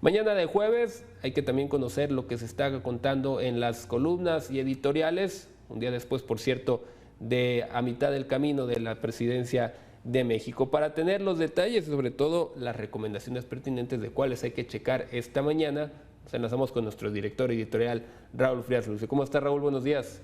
Mañana de jueves hay que también conocer lo que se está contando en las columnas y editoriales, un día después, por cierto, de a mitad del camino de la presidencia de México. Para tener los detalles y sobre todo las recomendaciones pertinentes de cuáles hay que checar esta mañana, nos enlazamos con nuestro director editorial, Raúl Frías Lucio. ¿Cómo está, Raúl? Buenos días.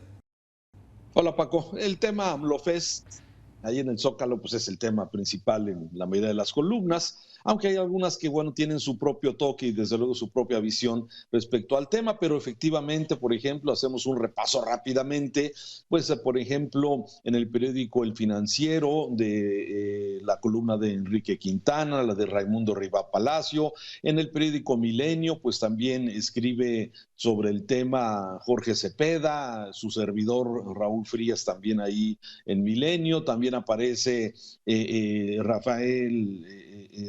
Hola, Paco. El tema AMLOFest, ahí en el Zócalo, pues es el tema principal en la mayoría de las columnas, aunque hay algunas que, bueno, tienen su propio toque y desde luego su propia visión respecto al tema, pero efectivamente, por ejemplo, hacemos un repaso rápidamente, pues, por ejemplo, en el periódico El Financiero, de la columna de Enrique Quintana, la de Raimundo Rivá Palacio, en el periódico Milenio, pues también escribe sobre el tema Jorge Cepeda, su servidor Raúl Frías también ahí en Milenio, también aparece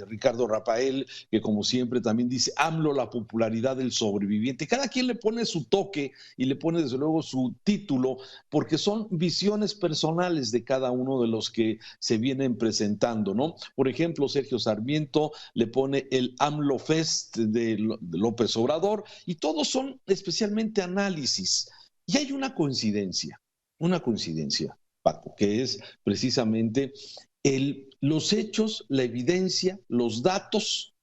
Ricardo Rafael, que como siempre también dice AMLO, la popularidad del sobreviviente. Cada quien le pone su toque y le pone desde luego su título, porque son visiones personales de cada uno de los que se vienen presentando, ¿no? Por ejemplo, Sergio Sarmiento le pone el AMLO Fest de López Obrador, y todos son especialmente análisis. Y hay una coincidencia, Paco, que es precisamente los hechos, la evidencia, los datos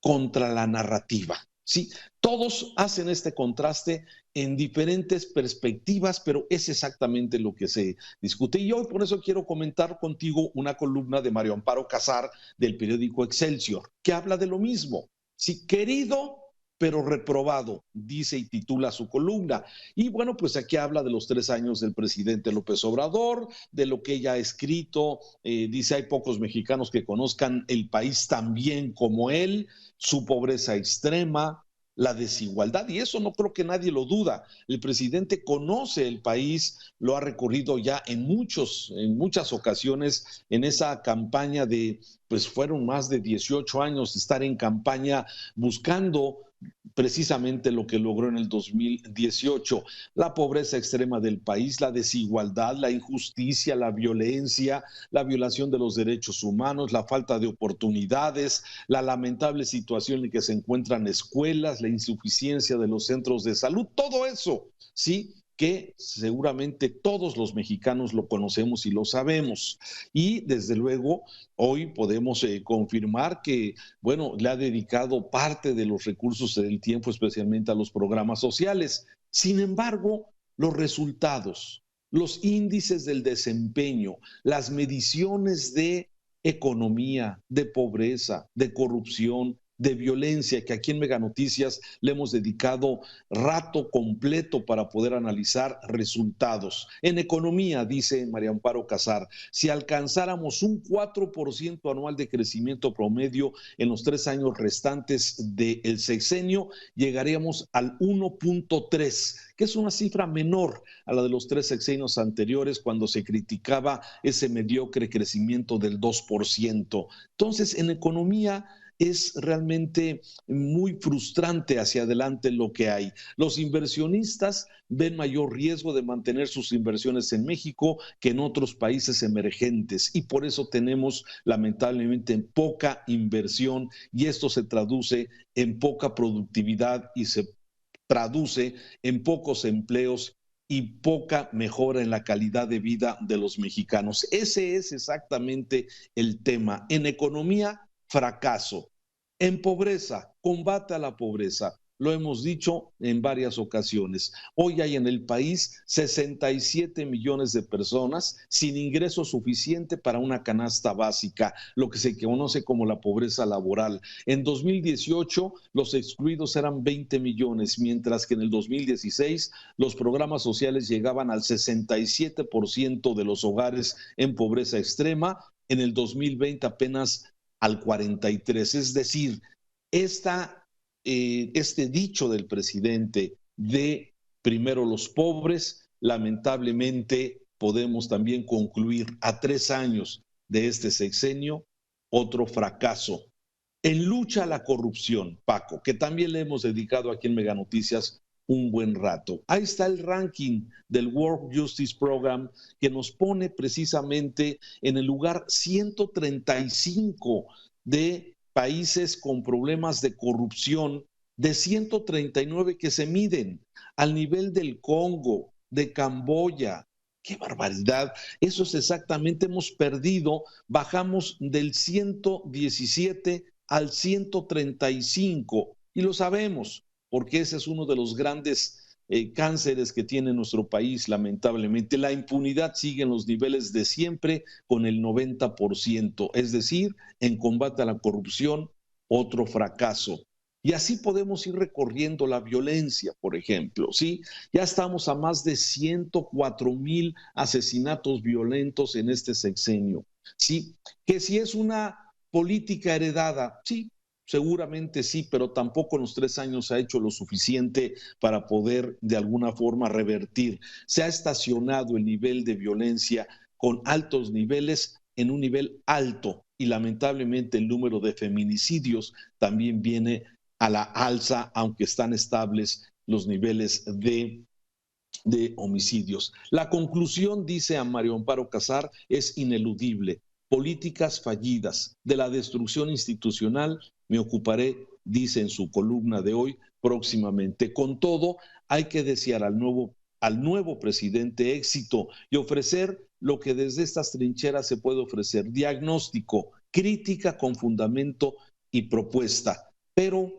contra la narrativa. Sí, todos hacen este contraste en diferentes perspectivas, pero es exactamente lo que se discute. Y hoy por eso quiero comentar contigo una columna de Mario Amparo Casar del periódico Excelsior, que habla de lo mismo. Sí, querido pero reprobado, dice y titula su columna. Y bueno, pues aquí habla de los 3 años del presidente López Obrador, de lo que ella ha escrito, dice, hay pocos mexicanos que conozcan el país tan bien como él, su pobreza extrema, la desigualdad, y eso no creo que nadie lo duda. El presidente conoce el país, lo ha recorrido ya en muchas ocasiones en esa campaña pues fueron más de 18 años de estar en campaña buscando precisamente lo que logró en el 2018, la pobreza extrema del país, la desigualdad, la injusticia, la violencia, la violación de los derechos humanos, la falta de oportunidades, la lamentable situación en que se encuentran escuelas, la insuficiencia de los centros de salud, todo eso, ¿sí? Que seguramente todos los mexicanos lo conocemos y lo sabemos. Y desde luego, hoy podemos confirmar que, bueno, le ha dedicado parte de los recursos del tiempo, especialmente a los programas sociales. Sin embargo, los resultados, los índices del desempeño, las mediciones de economía, de pobreza, de corrupción, de violencia, que aquí en Mega Noticias le hemos dedicado rato completo para poder analizar resultados. En economía, dice María Amparo Casar, si alcanzáramos un 4% anual de crecimiento promedio en los 3 años restantes del sexenio, llegaríamos al 1.3, que es una cifra menor a la de los 3 sexenios anteriores, cuando se criticaba ese mediocre crecimiento del 2%. Entonces, en economía es realmente muy frustrante hacia adelante lo que hay. Los inversionistas ven mayor riesgo de mantener sus inversiones en México que en otros países emergentes, y por eso tenemos lamentablemente poca inversión, y esto se traduce en poca productividad y se traduce en pocos empleos y poca mejora en la calidad de vida de los mexicanos. Ese es exactamente el tema. En economía, fracaso. En pobreza, combate a la pobreza. Lo hemos dicho en varias ocasiones. Hoy hay en el país 67 millones de personas sin ingreso suficiente para una canasta básica, lo que se conoce como la pobreza laboral. En 2018 los excluidos eran 20 millones, mientras que en el 2016 los programas sociales llegaban al 67% de los hogares en pobreza extrema. En el 2020 apenas al 43%. Es decir, este dicho del presidente de primero los pobres, lamentablemente podemos también concluir a 3 años de este sexenio otro fracaso. En lucha a la corrupción, Paco, que también le hemos dedicado aquí en Mega Noticias un buen rato. Ahí está el ranking del World Justice Program, que nos pone precisamente en el lugar 135 de países con problemas de corrupción de 139 que se miden al nivel del Congo, de Camboya. ¡Qué barbaridad! Eso es exactamente, hemos perdido, bajamos del 117 al 135 y lo sabemos, porque ese es uno de los grandes cánceres que tiene nuestro país, lamentablemente. La impunidad sigue en los niveles de siempre con el 90%, es decir, en combate a la corrupción, otro fracaso. Y así podemos ir recorriendo la violencia, por ejemplo, ¿sí? Ya estamos a más de 104,000 asesinatos violentos en este sexenio, ¿sí? Que si es una política heredada, sí, seguramente sí, pero tampoco en los 3 años ha hecho lo suficiente para poder de alguna forma revertir. Se ha estacionado el nivel de violencia con altos niveles en un nivel alto y lamentablemente el número de feminicidios también viene a la alza, aunque están estables los niveles de homicidios. La conclusión, dice a Mario Amparo Casar, es ineludible. Políticas fallidas de la destrucción institucional me ocuparé, dice en su columna de hoy, próximamente. Con todo, hay que desear al nuevo presidente éxito y ofrecer lo que desde estas trincheras se puede ofrecer: diagnóstico, crítica con fundamento y propuesta. Pero,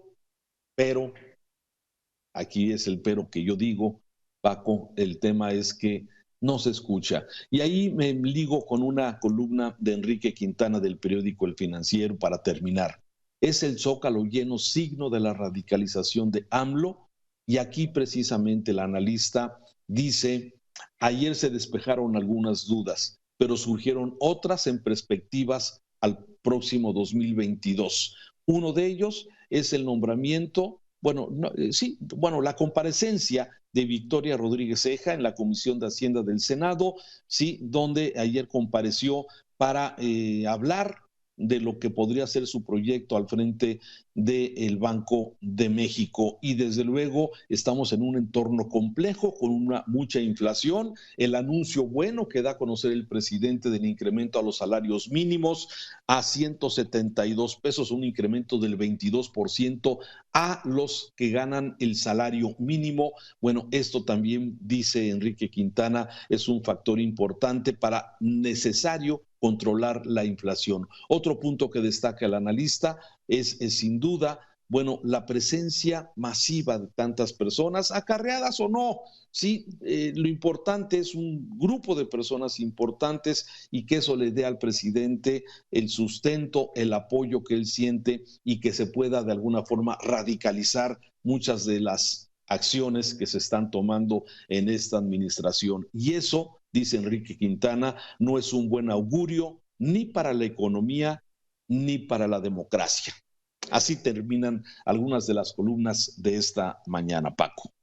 aquí es el pero que yo digo, Paco, el tema es que no se escucha. Y ahí me ligo con una columna de Enrique Quintana del periódico El Financiero para terminar. Es el Zócalo lleno signo de la radicalización de AMLO, y aquí precisamente el analista dice: ayer se despejaron algunas dudas, pero surgieron otras en perspectivas al próximo 2022. Uno de ellos es el nombramiento, la comparecencia de Victoria Rodríguez Ceja en la Comisión de Hacienda del Senado, sí, donde ayer compareció para hablar de lo que podría ser su proyecto al frente del Banco de México. Y desde luego estamos en un entorno complejo con mucha inflación. El anuncio bueno que da a conocer el presidente del incremento a los salarios mínimos a 172 pesos, un incremento del 22% a los que ganan el salario mínimo. Bueno, esto también, dice Enrique Quintana, es un factor importante para necesario controlar la inflación. Otro punto que destaca el analista es sin duda, bueno, la presencia masiva de tantas personas, acarreadas o no, sí, lo importante es un grupo de personas importantes y que eso le dé al presidente el sustento, el apoyo que él siente y que se pueda de alguna forma radicalizar muchas de las acciones que se están tomando en esta administración. Y eso, dice Enrique Quintana, no es un buen augurio ni para la economía ni para la democracia. Así terminan algunas de las columnas de esta mañana, Paco.